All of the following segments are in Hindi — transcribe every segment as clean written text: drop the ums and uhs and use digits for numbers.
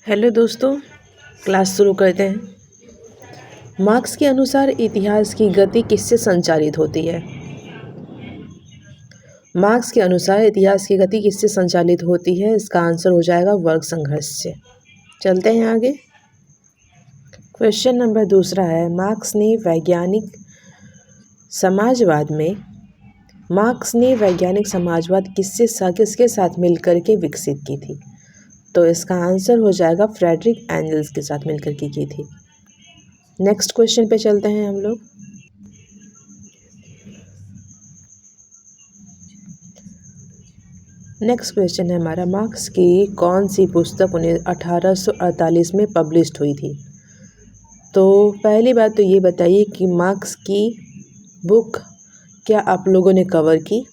हेलो दोस्तों, क्लास शुरू करते हैं। मार्क्स के अनुसार इतिहास की गति किससे संचालित होती है? मार्क्स के अनुसार इतिहास की गति किससे संचालित होती है? इसका आंसर हो जाएगा वर्ग संघर्ष से। चलते हैं आगे। क्वेश्चन नंबर दूसरा है, मार्क्स ने वैज्ञानिक समाजवाद किसके साथ मिलकर के विकसित की थी? तो इसका आंसर हो जाएगा फ्रेडरिक एंजल्स के साथ मिलकर के की थी। नेक्स्ट क्वेश्चन पे चलते हैं हम लोग। नेक्स्ट क्वेश्चन है हमारा, मार्क्स की कौन सी पुस्तक 1848 में पब्लिश्ड हुई थी? तो पहली बात तो ये बताइए कि मार्क्स की बुक क्या आप लोगों ने कवर की?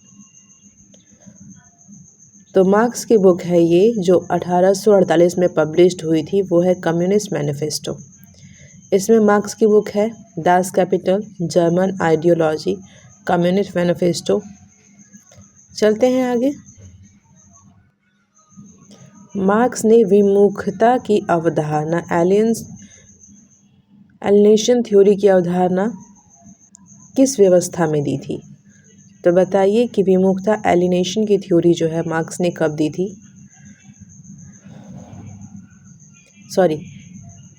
तो मार्क्स की बुक है ये जो 1848 में पब्लिश्ड हुई थी, वो है कम्युनिस्ट मैनिफेस्टो। इसमें मार्क्स की बुक है Das Kapital, German ideology, communist manifesto. चलते हैं आगे। मार्क्स ने विमुखता की अवधारणा, एलिनेशन थ्योरी की अवधारणा किस व्यवस्था में दी थी? तो बताइए कि विमुखता एलिनेशन की थ्योरी जो है मार्क्स ने कब दी थी?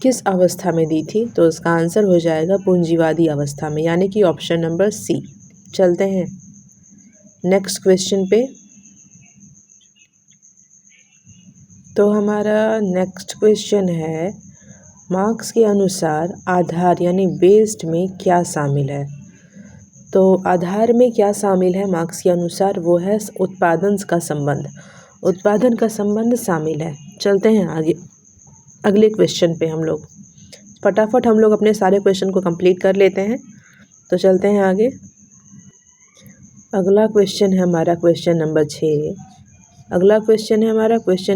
किस अवस्था में दी थी? तो इसका आंसर हो जाएगा पूंजीवादी अवस्था में, यानी कि ऑप्शन नंबर सी। चलते हैं नेक्स्ट क्वेश्चन पे। तो हमारा नेक्स्ट क्वेश्चन है, मार्क्स के अनुसार आधार यानी बेस्ड में क्या शामिल है? तो आधार में क्या शामिल है मार्क्स के अनुसार? वो है उत्पादन का संबंध शामिल है। चलते हैं आगे अगले क्वेश्चन पे। हम लोग फटाफट अपने सारे क्वेश्चन को कंप्लीट कर लेते हैं। तो चलते हैं आगे। अगला क्वेश्चन है हमारा क्वेश्चन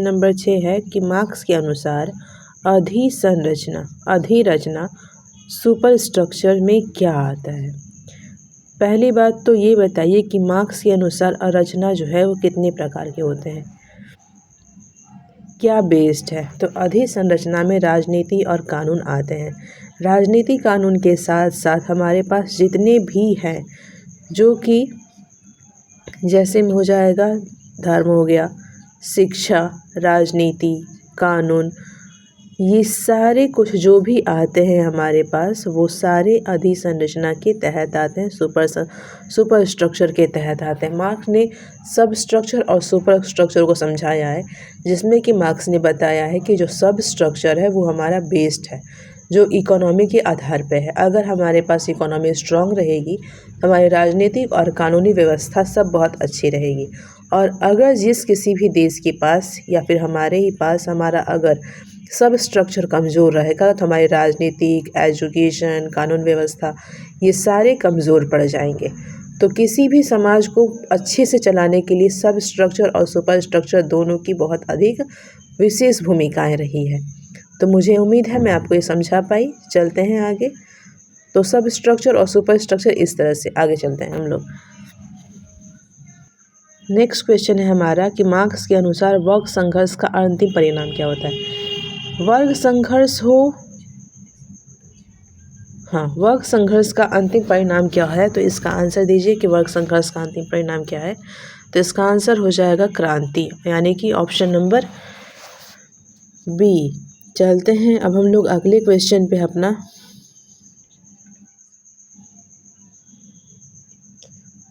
नंबर 6 है कि मार्क्स के अनुसार अधिरचना सुपर स्ट्रक्चर में क्या आता है? पहली बात तो ये बताइए कि मार्क्स के अनुसार अरचना जो है वो कितने प्रकार के होते हैं, क्या बेस्ड है? तो अधिसंरचना में राजनीति और कानून आते हैं। राजनीति कानून के साथ साथ हमारे पास जितने भी हैं, जो कि जैसे में हो जाएगा धर्म हो गया, शिक्षा, राजनीति, कानून, ये सारे कुछ जो भी आते हैं हमारे पास, वो सारे अधिसंरचना के तहत आते हैं, सुपर स्ट्रक्चर के तहत आते हैं। मार्क्स ने सब स्ट्रक्चर और सुपर स्ट्रक्चर को समझाया है, जिसमें कि मार्क्स ने बताया है कि जो सब स्ट्रक्चर है वो हमारा बेस्ड है, जो इकोनॉमी के आधार पे है। अगर हमारे पास इकोनॉमी स्ट्रांग रहेगी, हमारी राजनीतिक और कानूनी व्यवस्था सब बहुत अच्छी रहेगी। और अगर किसी भी देश के पास या फिर हमारे ही पास हमारा अगर सब स्ट्रक्चर कमज़ोर रहेगा, तो हमारी राजनीतिक, एजुकेशन, कानून व्यवस्था ये सारे कमज़ोर पड़ जाएंगे। तो किसी भी समाज को अच्छे से चलाने के लिए सब स्ट्रक्चर और सुपर स्ट्रक्चर दोनों की बहुत अधिक विशेष भूमिकाएं रही है। तो मुझे उम्मीद है मैं आपको ये समझा पाई। चलते हैं आगे। तो सब स्ट्रक्चर और सुपर स्ट्रक्चर इस तरह से आगे चलते हैं हम लोग। नेक्स्ट क्वेश्चन है हमारा कि मार्क्स के अनुसार वर्ग संघर्ष का अंतिम परिणाम क्या होता है? वर्ग संघर्ष का अंतिम परिणाम क्या है? तो इसका आंसर दीजिए कि वर्ग संघर्ष का अंतिम परिणाम क्या है। तो इसका आंसर हो जाएगा क्रांति, यानी कि ऑप्शन नंबर बी। चलते हैं अब हम लोग अगले क्वेश्चन पे अपना।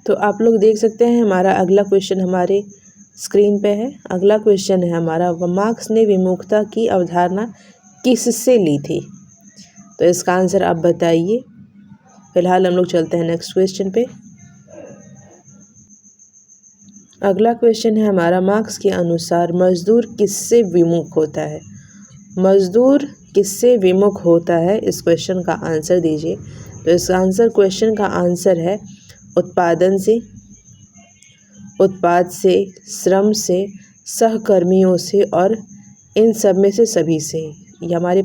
तो आप लोग देख सकते हैं हमारा अगला क्वेश्चन हमारे स्क्रीन पे है। अगला क्वेश्चन है हमारा, मार्क्स ने विमुखता की अवधारणा किससे ली थी? तो इसका आंसर आप बताइए। फिलहाल हम लोग चलते हैं नेक्स्ट क्वेश्चन पे। अगला क्वेश्चन है हमारा, मार्क्स के अनुसार मजदूर किससे विमुख होता है? मजदूर किससे विमुख होता है, इस क्वेश्चन का आंसर दीजिए। तो इस क्वेश्चन का आंसर है उत्पाद से, श्रम से, सहकर्मियों से और इन सब में से सभी से। हमारे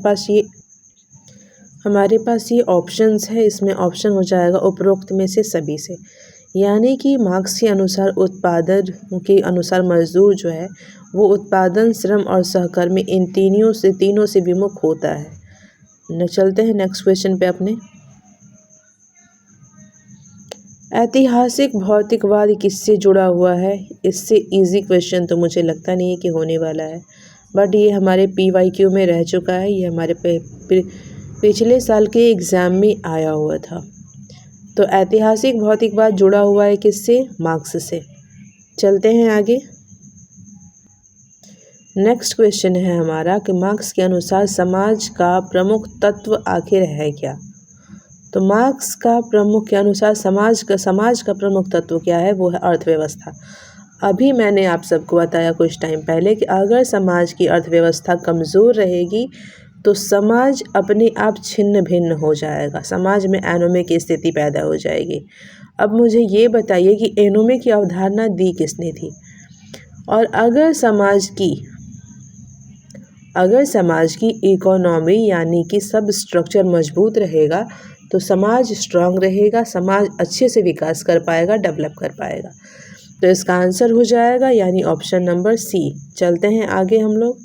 पास ये ऑप्शंस है, इसमें ऑप्शन हो जाएगा उपरोक्त में से सभी से। यानी कि मार्क्स के अनुसार उत्पादन के अनुसार मजदूर जो है वो उत्पादन, श्रम और सहकर्मी इन तीनों से विमुख होता है। चलते हैं नेक्स्ट क्वेश्चन पे अपने। ऐतिहासिक भौतिकवाद किससे जुड़ा हुआ है? इससे इजी क्वेश्चन तो मुझे लगता नहीं है कि होने वाला है, बट ये हमारे PYQ में रह चुका है, ये हमारे पिछले साल के एग्ज़ाम में आया हुआ था। तो ऐतिहासिक भौतिकवाद जुड़ा हुआ है किससे? मार्क्स से। चलते हैं आगे। नेक्स्ट क्वेश्चन है हमारा कि मार्क्स के अनुसार समाज का प्रमुख तत्व आखिर है क्या? तो मार्क्स का प्रमुख के अनुसार समाज का प्रमुख तत्व क्या है? वो है अर्थव्यवस्था। अभी मैंने आप सबको बताया कुछ टाइम पहले कि अगर समाज की अर्थव्यवस्था कमज़ोर रहेगी तो समाज अपने आप छिन्न भिन्न हो जाएगा, समाज में एनोमी की स्थिति पैदा हो जाएगी। अब मुझे ये बताइए कि एनोमी की अवधारणा दी किसने थी? और अगर समाज की इकोनॉमी यानी कि सब स्ट्रक्चर मजबूत रहेगा तो समाज स्ट्रांग रहेगा, समाज अच्छे से विकास कर पाएगा, डेवलप कर पाएगा। तो इसका आंसर हो जाएगा यानी ऑप्शन नंबर सी। चलते हैं आगे हम लोग।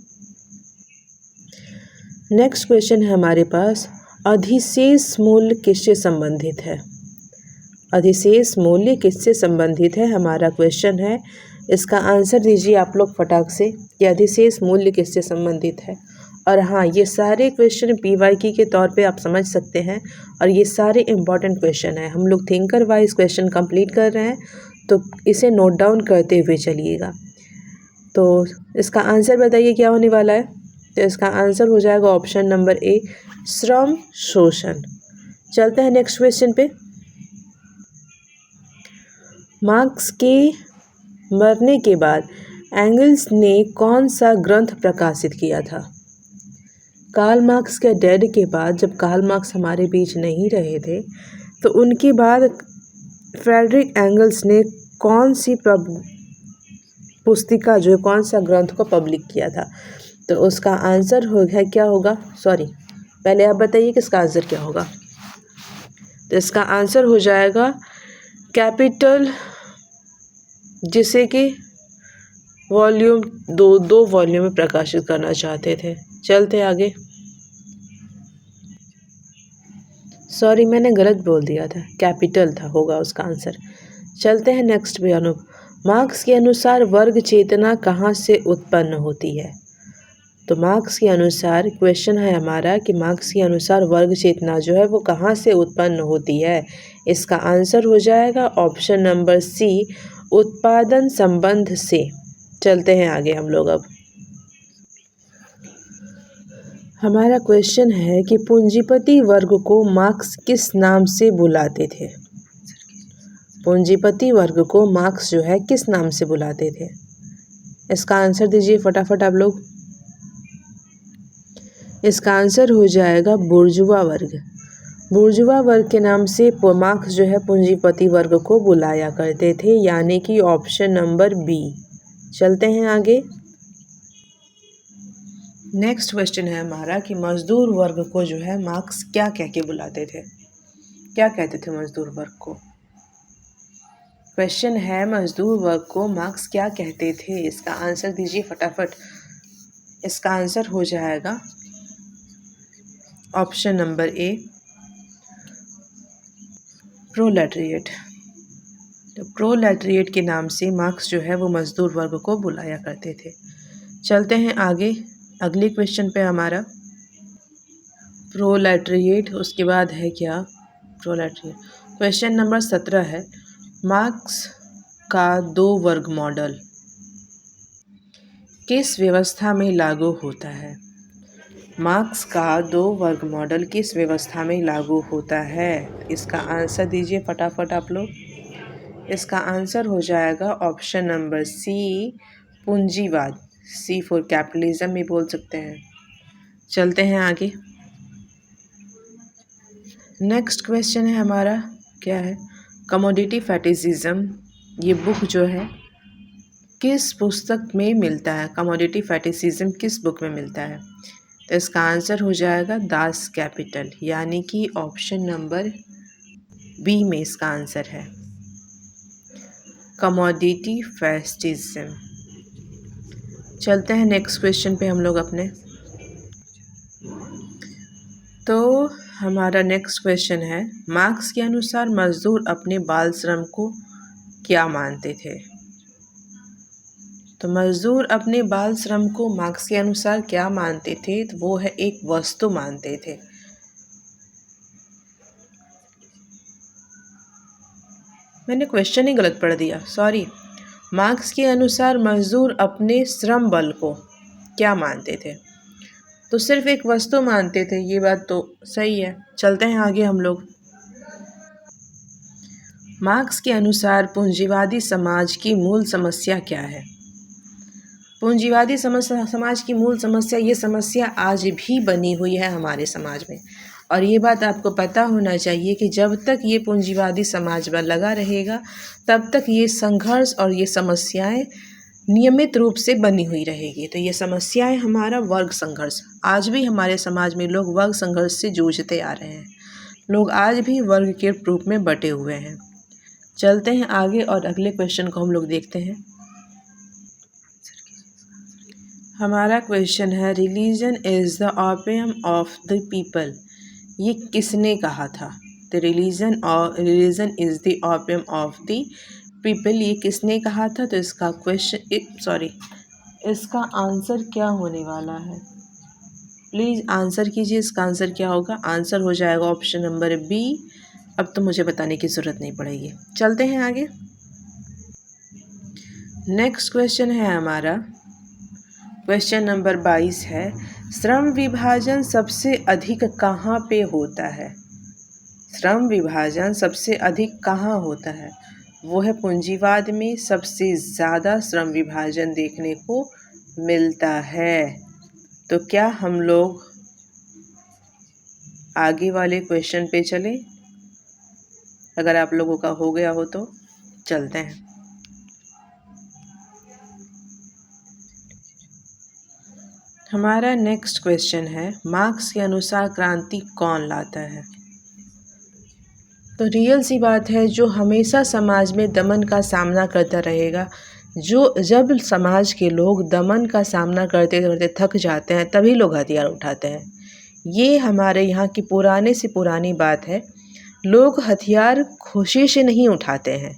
नेक्स्ट क्वेश्चन है हमारे पास, अधिशेष मूल्य किससे संबंधित है? अधिशेष मूल्य किससे संबंधित है हमारा क्वेश्चन है। इसका आंसर दीजिए आप लोग फटाक से कि अधिशेष मूल्य किससे संबंधित है। और हाँ, ये सारे क्वेश्चन PYQ के तौर पे आप समझ सकते हैं और ये सारे इम्पॉर्टेंट क्वेश्चन हैं। हम लोग थिंकर वाइज क्वेश्चन कंप्लीट कर रहे हैं, तो इसे नोट डाउन करते हुए चलिएगा। तो इसका आंसर बताइए क्या होने वाला है? तो इसका आंसर हो जाएगा ऑप्शन नंबर ए, श्रम शोषण। चलते हैं नेक्स्ट क्वेश्चन पे। मार्क्स के मरने के बाद एंगल्स ने कौन सा ग्रंथ प्रकाशित किया था? कार्ल मार्क्स के डेड के बाद, जब कार्ल मार्क्स हमारे बीच नहीं रहे थे, तो उनके बाद फ्रेडरिक एंगल्स ने कौन सी पुस्तिका जो है, कौन सा ग्रंथ को पब्लिक किया था? तो उसका आंसर क्या होगा? पहले आप बताइए कि इसका आंसर क्या होगा। तो इसका आंसर हो जाएगा कैपिटल, जिसे कि वॉल्यूम दो वॉल्यूम में प्रकाशित करना चाहते थे। चलते आगे। मैंने गलत बोल दिया था, कैपिटल होगा उसका आंसर। चलते हैं नेक्स्ट पे अनु। मार्क्स के अनुसार वर्ग चेतना कहाँ से उत्पन्न होती है? तो मार्क्स के अनुसार क्वेश्चन है हमारा कि मार्क्स के अनुसार वर्ग चेतना जो है वो कहाँ से उत्पन्न होती है? इसका आंसर हो जाएगा ऑप्शन नंबर सी, उत्पादन संबंध से। चलते हैं आगे हम लोग। अब हमारा क्वेश्चन है कि पूंजीपति वर्ग को मार्क्स किस नाम से बुलाते थे? पूंजीपति वर्ग को मार्क्स जो है किस नाम से बुलाते थे? इसका आंसर दीजिए फटाफट आप लोग। इसका आंसर हो जाएगा बुर्जुआ वर्ग। बुर्जुआ वर्ग के नाम से मार्क्स जो है पूंजीपति वर्ग को बुलाया करते थे, यानी कि ऑप्शन नंबर बी। चलते हैं आगे। नेक्स्ट क्वेश्चन है हमारा कि मजदूर वर्ग को जो है मार्क्स क्या कह के बुलाते थे? क्या कहते थे मजदूर वर्ग को? क्वेश्चन है मजदूर वर्ग को मार्क्स क्या कहते थे? इसका आंसर दीजिए फटाफट। इसका आंसर हो जाएगा ऑप्शन नंबर ए, प्रोलेटरिएट। तो प्रोलेटरिएट के नाम से मार्क्स जो है वो मजदूर वर्ग को बुलाया करते थे। चलते हैं आगे अगले क्वेश्चन पे हमारा। प्रोलेटरिएट, उसके बाद है क्या? प्रोलेटरिएट। क्वेश्चन नंबर 17 है, मार्क्स का 2 वर्ग मॉडल किस व्यवस्था में लागू होता है? मार्क्स का 2 वर्ग मॉडल किस व्यवस्था में लागू होता है? इसका आंसर दीजिए फटाफट आप लोग। इसका आंसर हो जाएगा ऑप्शन नंबर सी, पूंजीवाद। सी फॉर कैपिटलिज्म भी बोल सकते हैं। चलते हैं आगे। नेक्स्ट क्वेश्चन है हमारा, क्या है? कमोडिटी फैटिसिज्म, ये बुक जो है किस पुस्तक में मिलता है? कमोडिटी फैटिसिज्म किस बुक में मिलता है? तो इसका आंसर हो जाएगा दास कैपिटल, यानी कि ऑप्शन नंबर बी में इसका आंसर है। कमोडिटी फेस्टिज्म। चलते हैं नेक्स्ट क्वेश्चन पे हम लोग अपने। तो हमारा नेक्स्ट क्वेश्चन है, मार्क्स के अनुसार मजदूर अपने बाल श्रम को क्या मानते थे? तो मजदूर अपने बाल श्रम को मार्क्स के अनुसार क्या मानते थे? तो वो है एक वस्तु मानते थे। मैंने क्वेश्चन ही गलत पढ़ दिया, सॉरी। मार्क्स के अनुसार मजदूर अपने श्रम बल को क्या मानते थे? तो सिर्फ एक वस्तु मानते थे, ये बात तो सही है। चलते हैं आगे हम लोग। मार्क्स के अनुसार पूंजीवादी समाज की मूल समस्या क्या है? पूंजीवादी समाज की मूल समस्या, ये समस्या आज भी बनी हुई है हमारे समाज में। और ये बात आपको पता होना चाहिए कि जब तक ये पूंजीवादी समाज में लगा रहेगा तब तक ये संघर्ष और ये समस्याएं नियमित रूप से बनी हुई रहेगी। तो ये समस्याएं हमारा वर्ग संघर्ष, आज भी हमारे समाज में लोग वर्ग संघर्ष से जूझते आ रहे हैं। लोग आज भी वर्ग के रूप में बटे हुए हैं। चलते हैं आगे और अगले क्वेश्चन को हम लोग देखते हैं। हमारा क्वेश्चन है, religion is the opium of the people. ये किसने कहा था? तो religion is the opium of the people, ये किसने कहा था? तो इसका आंसर क्या होने वाला है? प्लीज़ आंसर कीजिए। इसका आंसर क्या होगा? आंसर हो जाएगा ऑप्शन नंबर बी। अब तो मुझे बताने की ज़रूरत नहीं पड़ेगी। चलते हैं आगे। नेक्स्ट क्वेश्चन है हमारा, क्वेश्चन नंबर 22 है, श्रम विभाजन सबसे अधिक कहाँ पे होता है? श्रम विभाजन सबसे अधिक कहाँ होता है? वो है पूंजीवाद में सबसे ज़्यादा श्रम विभाजन देखने को मिलता है। तो क्या हम लोग आगे वाले क्वेश्चन पे चलें? अगर आप लोगों का हो गया हो तो चलते हैं। हमारा नेक्स्ट क्वेश्चन है, मार्क्स के अनुसार क्रांति कौन लाता है? तो रियल सी बात है, जो हमेशा समाज में दमन का सामना करता रहेगा, जब समाज के लोग दमन का सामना करते करते थक जाते हैं तभी लोग हथियार उठाते हैं। ये हमारे यहाँ की पुराने से पुरानी बात है। लोग हथियार खुशी से नहीं उठाते हैं।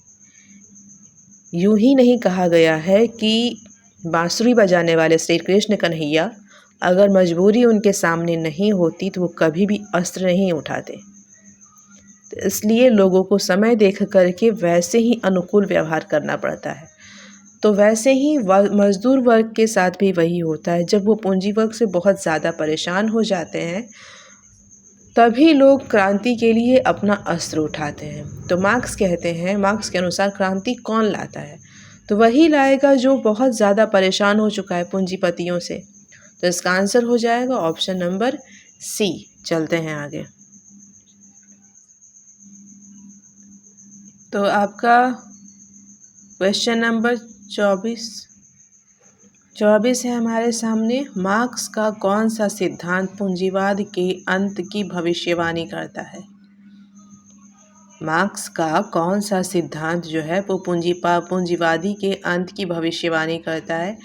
यूं ही नहीं कहा गया है कि बांसुरी बजाने वाले श्री कृष्ण कन्हैया अगर मजबूरी उनके सामने नहीं होती तो वो कभी भी अस्त्र नहीं उठाते। तो इसलिए लोगों को समय देख करके वैसे ही अनुकूल व्यवहार करना पड़ता है। तो वैसे ही मजदूर वर्ग के साथ भी वही होता है। जब वो पूंजी वर्ग से बहुत ज़्यादा परेशान हो जाते हैं तभी लोग क्रांति के लिए अपना अस्त्र उठाते हैं। तो मार्क्स कहते हैं, मार्क्स के अनुसार क्रांति कौन लाता है? तो वही लाएगा जो बहुत ज़्यादा परेशान हो चुका है पूंजीपतियों से। तो इसका आंसर हो जाएगा ऑप्शन नंबर सी। चलते हैं आगे। तो आपका क्वेश्चन नंबर 24 है हमारे सामने, मार्क्स का कौन सा सिद्धांत पूंजीवाद के अंत की भविष्यवाणी करता है? मार्क्स का कौन सा सिद्धांत जो है वो पूंजीवादी के अंत की भविष्यवाणी करता है?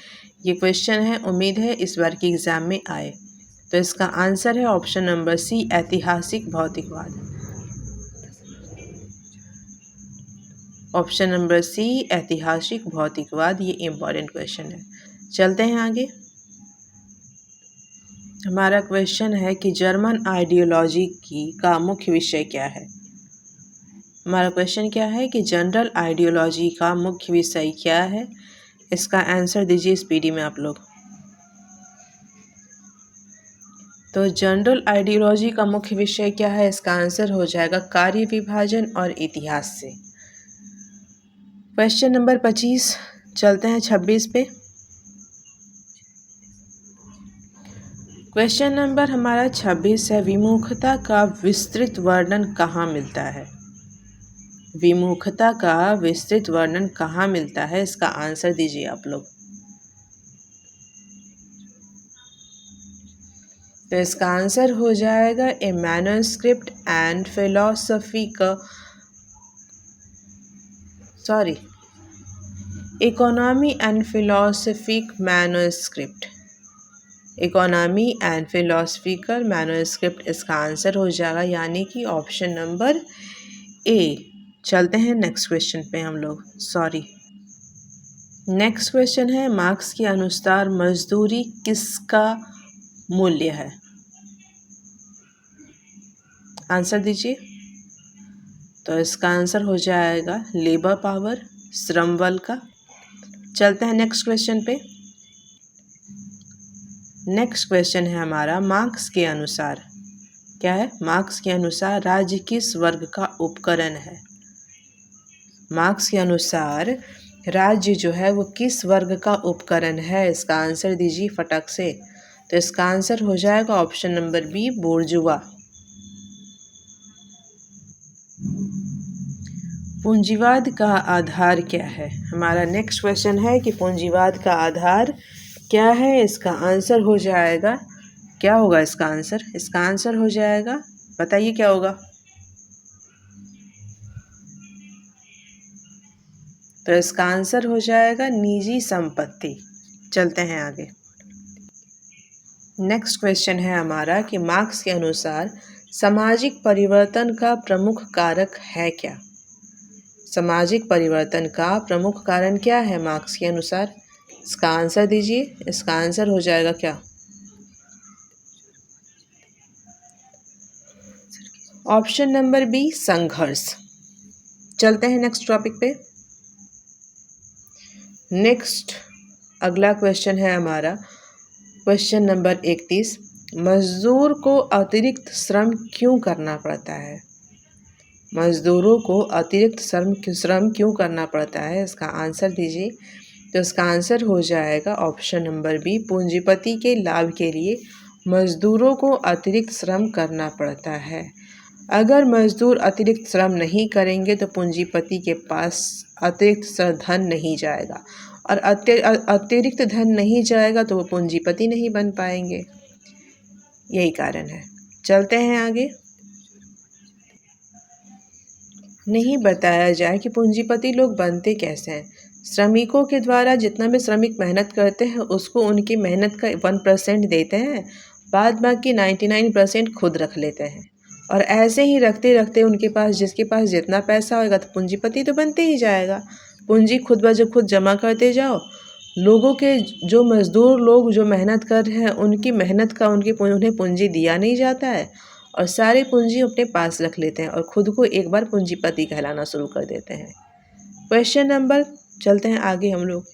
ये क्वेश्चन है, उम्मीद है इस बार की एग्ज़ाम में आए। तो इसका आंसर है ऑप्शन नंबर सी, ऐतिहासिक भौतिकवाद। ऑप्शन नंबर सी, ऐतिहासिक भौतिकवाद, ये इम्पॉर्टेंट क्वेश्चन है। चलते हैं आगे। हमारा क्वेश्चन है कि जर्मन आइडियोलॉजी का मुख्य विषय क्या है? हमारा क्वेश्चन क्या है कि जनरल आइडियोलॉजी का मुख्य विषय क्या है? इसका आंसर दीजिए स्पीडी में आप लोग। तो जनरल आइडियोलॉजी का मुख्य विषय क्या है? इसका आंसर हो जाएगा कार्य विभाजन और इतिहास से। क्वेश्चन नंबर 25, चलते हैं 26 पे। क्वेश्चन नंबर हमारा 26 है, विमुखता का विस्तृत वर्णन कहाँ मिलता है? विमुखता का विस्तृत वर्णन कहाँ मिलता है? इसका आंसर दीजिए आप लोग। तो इसका आंसर हो जाएगा ए मैन्युस्क्रिप्ट एंड फिलोसफी का, economy and philosophic manuscript, economy and philosophical manuscript इसका आंसर हो जाएगा, यानी कि ऑप्शन नंबर ए। चलते हैं नेक्स्ट क्वेश्चन पे हम लोग। नेक्स्ट क्वेश्चन है, मार्क्स के अनुसार मजदूरी किसका मूल्य है? आंसर दीजिए। तो इसका आंसर हो जाएगा लेबर पावर, श्रम बल का। चलते हैं नेक्स्ट क्वेश्चन पे। नेक्स्ट क्वेश्चन है हमारा, मार्क्स के अनुसार क्या है? मार्क्स के अनुसार राज्य किस वर्ग का उपकरण है? मार्क्स के अनुसार राज्य जो है वो किस वर्ग का उपकरण है? इसका आंसर दीजिए फटक से। तो इसका आंसर हो जाएगा ऑप्शन नंबर बी, बोर्जुआ। पूंजीवाद का आधार क्या है? हमारा नेक्स्ट क्वेश्चन है कि पूंजीवाद का आधार क्या है? इसका आंसर हो जाएगा, क्या होगा इसका आंसर? इसका आंसर हो जाएगा, बताइए क्या होगा? तो इसका आंसर हो जाएगा निजी संपत्ति। चलते हैं आगे। नेक्स्ट क्वेश्चन है हमारा कि मार्क्स के अनुसार सामाजिक परिवर्तन का प्रमुख कारक है क्या? सामाजिक परिवर्तन का प्रमुख कारण क्या है मार्क्स के अनुसार? इसका आंसर दीजिए। इसका आंसर हो जाएगा क्या? ऑप्शन नंबर बी, संघर्ष। चलते हैं नेक्स्ट टॉपिक पे। नेक्स्ट अगला क्वेश्चन है हमारा क्वेश्चन नंबर 31, मजदूर को अतिरिक्त श्रम क्यों करना पड़ता है? मजदूरों को अतिरिक्त श्रम क्यों करना पड़ता है? इसका आंसर दीजिए। तो इसका आंसर हो जाएगा ऑप्शन नंबर बी, पूंजीपति के लाभ के लिए मजदूरों को अतिरिक्त श्रम करना पड़ता है। अगर मजदूर अतिरिक्त श्रम नहीं करेंगे तो पूंजीपति के पास अतिरिक्त धन नहीं जाएगा, और अतिरिक्त धन नहीं जाएगा तो वो पूंजीपति नहीं बन पाएंगे। यही कारण है। चलते हैं आगे। नहीं बताया जाए कि पूंजीपति लोग बनते कैसे हैं। श्रमिकों के द्वारा जितना भी श्रमिक मेहनत करते हैं उसको उनकी मेहनत का 1% देते हैं, बाद बाकी 99% खुद रख लेते हैं, और ऐसे ही रखते रखते उनके पास, जिसके पास जितना पैसा होगा तो पूंजीपति तो बनते ही जाएगा। पूंजी खुद ब खुद जमा करते जाओ। लोगों के, जो मजदूर लोग जो मेहनत कर रहे हैं उनकी मेहनत का उन्हें पूंजी दिया नहीं जाता है, और सारी पूंजी अपने पास रख लेते हैं और खुद को एक बार पूंजीपति कहलाना शुरू कर देते हैं। क्वेश्चन नंबर, चलते हैं आगे हम लोग।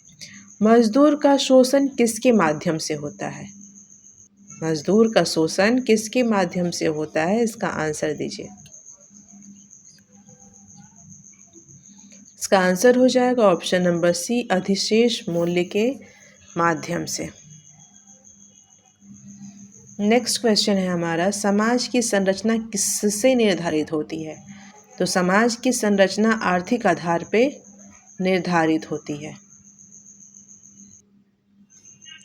मजदूर का शोषण किसके माध्यम से होता है? मजदूर का शोषण किसके माध्यम से होता है? इसका आंसर दीजिए। इसका आंसर हो जाएगा ऑप्शन नंबर सी, अधिशेष मूल्य के माध्यम से। नेक्स्ट क्वेश्चन है हमारा, समाज की संरचना किससे निर्धारित होती है? तो समाज की संरचना आर्थिक आधार पे निर्धारित होती है।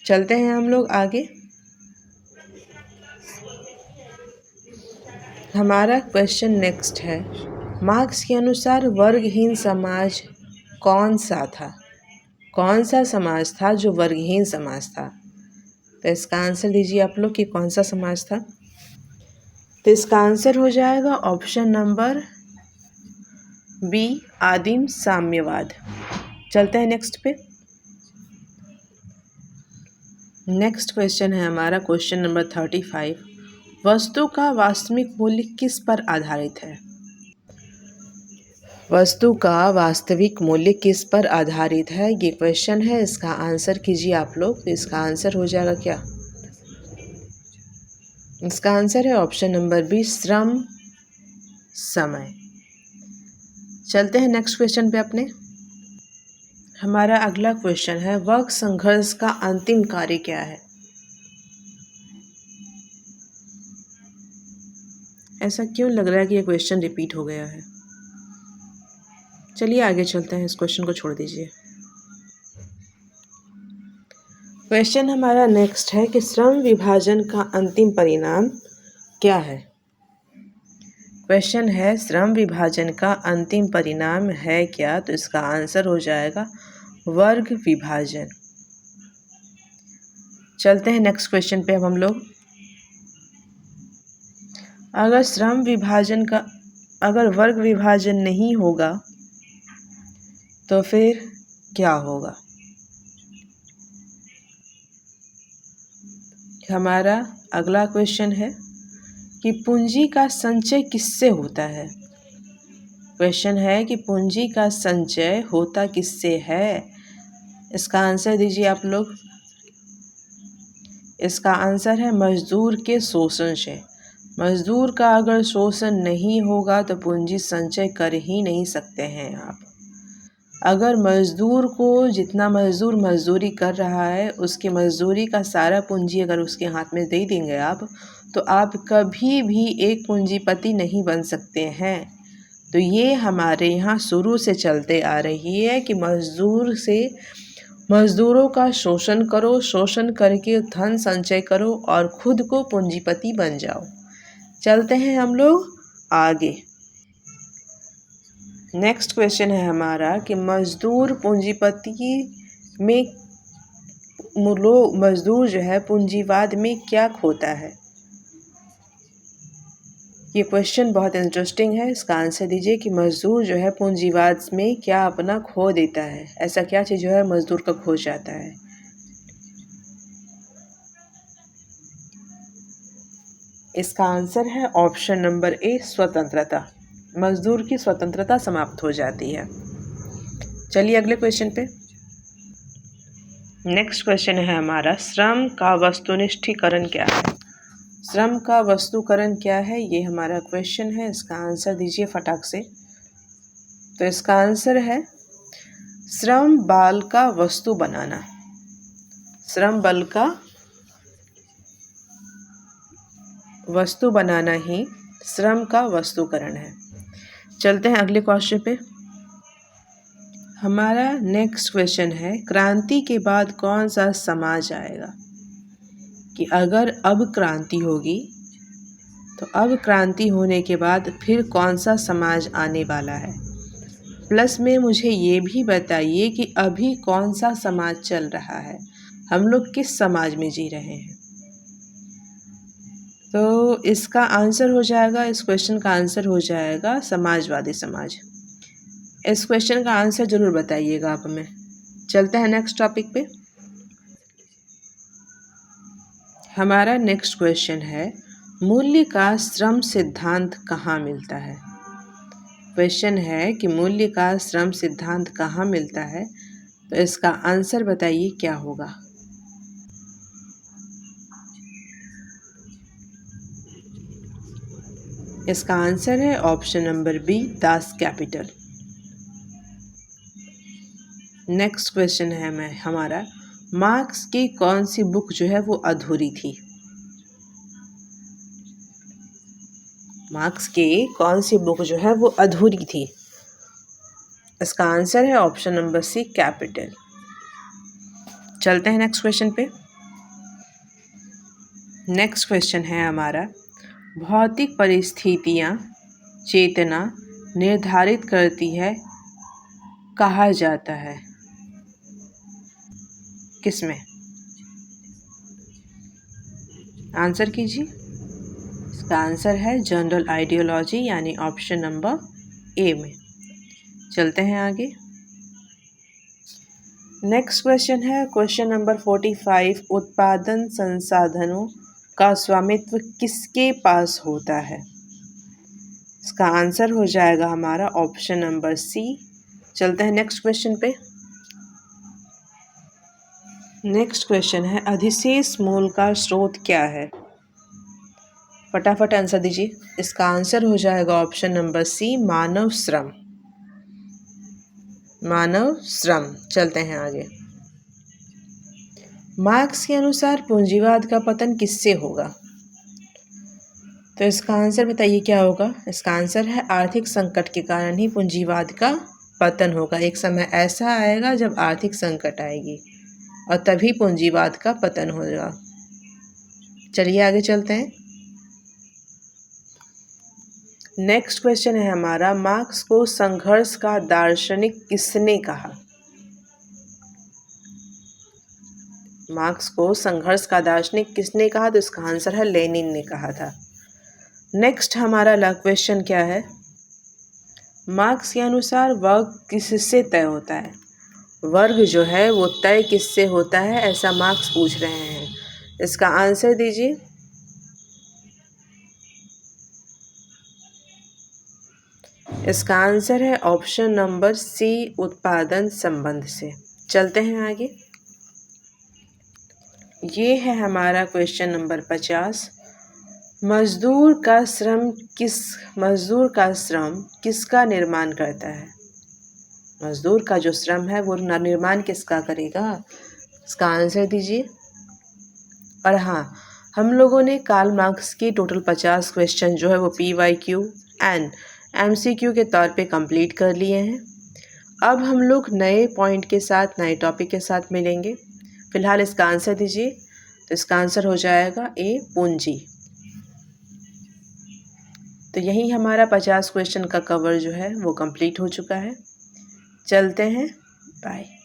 चलते हैं हम लोग आगे। हमारा क्वेश्चन नेक्स्ट है, मार्क्स के अनुसार वर्गहीन समाज कौन सा था? कौन सा समाज था जो वर्गहीन समाज था? तो इसका आंसर दीजिए आप लोग कि कौन सा समाज था। तो इसका आंसर हो जाएगा ऑप्शन नंबर बी, आदिम साम्यवाद। चलते हैं नेक्स्ट पे। नेक्स्ट क्वेश्चन है हमारा क्वेश्चन नंबर 35, वस्तु का वास्तविक मूल्य किस पर आधारित है? वस्तु का वास्तविक मूल्य किस पर आधारित है, ये क्वेश्चन है। इसका आंसर कीजिए आप लोग। तो इसका आंसर हो जाएगा क्या? इसका आंसर है ऑप्शन नंबर बी, श्रम समय। चलते हैं नेक्स्ट क्वेश्चन पे अपने। हमारा अगला क्वेश्चन है, वर्ग संघर्ष का अंतिम कार्य क्या है? ऐसा क्यों लग रहा है कि ये क्वेश्चन रिपीट हो गया है? चलिए आगे चलते हैं, इस क्वेश्चन को छोड़ दीजिए। क्वेश्चन हमारा नेक्स्ट है कि श्रम विभाजन का अंतिम परिणाम क्या है? क्वेश्चन है, श्रम विभाजन का अंतिम परिणाम है क्या? तो इसका आंसर हो जाएगा वर्ग विभाजन। चलते हैं नेक्स्ट क्वेश्चन पे अब हम लोग। अगर वर्ग विभाजन नहीं होगा तो फिर क्या होगा? हमारा अगला क्वेश्चन है कि पूंजी का संचय किससे होता है। क्वेश्चन है कि पूंजी का संचय होता किससे है। इसका आंसर दीजिए आप लोग। इसका आंसर है मजदूर के शोषण से। मजदूर का अगर शोषण नहीं होगा तो पूंजी संचय कर ही नहीं सकते हैं आप। अगर मजदूर को, जितना मजदूर मजदूरी कर रहा है, उसकी मजदूरी का सारा पूंजी अगर उसके हाथ में दे देंगे आप, तो आप कभी भी एक पूंजीपति नहीं बन सकते हैं। तो ये हमारे यहाँ शुरू से चलते आ रही है कि मजदूरों का शोषण करो, शोषण करके धन संचय करो और खुद को पूंजीपति बन जाओ। चलते हैं हम लोग आगे। नेक्स्ट क्वेश्चन है हमारा कि मजदूर जो है पूंजीवाद में क्या खोता है। ये क्वेश्चन बहुत इंटरेस्टिंग है। इसका आंसर दीजिए कि मजदूर जो है पूंजीवाद में क्या अपना खो देता है। ऐसा क्या चीज़ जो है मजदूर का खो जाता है। इसका आंसर है ऑप्शन नंबर ए, स्वतंत्रता। मजदूर की स्वतंत्रता समाप्त हो जाती है। चलिए अगले क्वेश्चन पे। नेक्स्ट क्वेश्चन है हमारा, श्रम का वस्तुनिष्ठीकरण क्या है। श्रम का वस्तुकरण क्या है, ये हमारा क्वेश्चन है। इसका आंसर दीजिए फटाक से। तो इसका आंसर है श्रम बल का वस्तु बनाना। श्रम बल का वस्तु बनाना ही श्रम का वस्तुकरण है। चलते हैं अगले क्वेश्चन पे। हमारा नेक्स्ट क्वेश्चन है, क्रांति के बाद कौन सा समाज आएगा। कि अगर अब क्रांति होगी तो अब क्रांति होने के बाद फिर कौन सा समाज आने वाला है। प्लस में मुझे ये भी बताइए कि अभी कौन सा समाज चल रहा है, हम लोग किस समाज में जी रहे हैं। तो इसका आंसर हो जाएगा, इस क्वेश्चन का आंसर हो जाएगा समाजवादी समाज। इस क्वेश्चन का आंसर जरूर बताइएगा आप हमें। चलते हैं नेक्स्ट टॉपिक पे। हमारा नेक्स्ट क्वेश्चन है, मूल्य का श्रम सिद्धांत कहाँ मिलता है। क्वेश्चन है कि मूल्य का श्रम सिद्धांत कहाँ मिलता है। तो इसका आंसर बताइए क्या होगा। इसका आंसर है option number B, Das Kapital. Next question है हमारा, मार्क्स की कौन सी बुक जो है वो अधूरी थी। मार्क्स की कौन सी बुक जो है वो अधूरी थी। इसका आंसर है ऑप्शन नंबर सी, कैपिटल। चलते हैं नेक्स्ट क्वेश्चन पे। नेक्स्ट क्वेश्चन है हमारा, भौतिक परिस्थितियाँ चेतना निर्धारित करती है कहा जाता है। किसमें? आंसर कीजिए। इसका आंसर है जनरल आइडियोलॉजी, यानी ऑप्शन नंबर ए में। चलते हैं आगे। नेक्स्ट क्वेश्चन है क्वेश्चन नंबर 45, उत्पादन संसाधनों का स्वामित्व किसके पास होता है। इसका आंसर हो जाएगा हमारा ऑप्शन नंबर सी। चलते हैं नेक्स्ट क्वेश्चन पे। नेक्स्ट क्वेश्चन है, अधिशेष मूल का स्रोत क्या है। फटाफट आंसर दीजिए। इसका आंसर हो जाएगा ऑप्शन नंबर सी, मानव श्रम। मानव श्रम। चलते हैं आगे। मार्क्स के अनुसार पूंजीवाद का पतन किससे होगा। तो इसका आंसर बताइए क्या होगा। इसका आंसर है आर्थिक संकट के कारण ही पूंजीवाद का पतन होगा। एक समय ऐसा आएगा जब आर्थिक संकट आएगी और तभी पूंजीवाद का पतन होगा। चलिए आगे चलते हैं। नेक्स्ट क्वेश्चन है हमारा, मार्क्स को संघर्ष का दार्शनिक किसने कहा। मार्क्स को संघर्ष का दार्शनिक किसने कहा? तो इसका आंसर है लेनिन ने कहा था। नेक्स्ट हमारा क्वेश्चन क्या है? मार्क्स के अनुसार वर्ग किससे तय होता है? वर्ग जो है वो तय किससे होता है, ऐसा मार्क्स पूछ रहे हैं। इसका आंसर दीजिए। इसका आंसर है ऑप्शन नंबर सी, उत्पादन संबंध से। चलते हैं आगे। ये है हमारा क्वेश्चन नंबर 50। मजदूर का श्रम किसका निर्माण करता है? मजदूर का जो श्रम है वो निर्माण किसका करेगा? इसका आंसर दीजिए। और हाँ, हम लोगों ने कार्ल मार्क्स की टोटल 50 क्वेश्चन जो है वो PYQ एंड MCQ के तौर पे कंप्लीट कर लिए हैं। अब हम लोग नए पॉइंट के साथ, नए टॉपिक के साथ मिलेंगे। फिलहाल इसका आंसर दीजिए। तो इसका आंसर हो जाएगा ए, पूंजी। तो यही हमारा 50 क्वेश्चन का कवर जो है वो कंप्लीट हो चुका है। चलते हैं, बाय।